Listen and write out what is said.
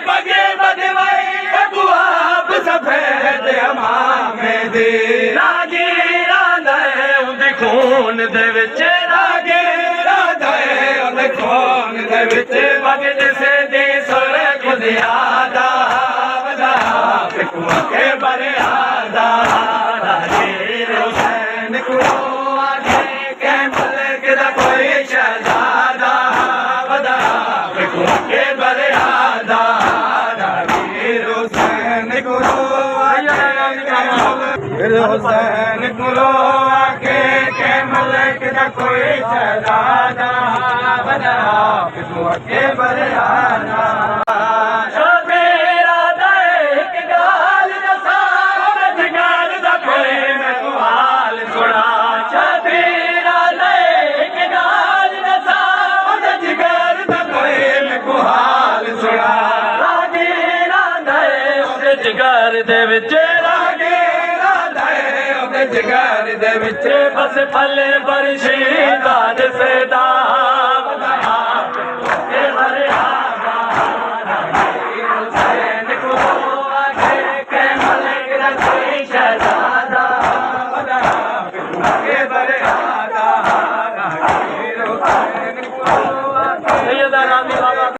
बगे बदवाई गुआब सफेद अमामे दी रागे रांदा उदे खून दे विच रागे रांदा उदे खून दे विच बगद से दी सुर खुदियादा वदा पिकुआ के बरियादा रागे हुसैन कुलो आगे के मलक दा कोई शहजादा वदा पिकुआ के बरियादा रागे हुसैन कुलो हुसैन कुलो आगे के मलक दा कोई शहजादा वदा पिकुआ के बरियादा जिगर दे विच रागे रांदा उदे जिगर दे विच बस फल बरशी दाद सदा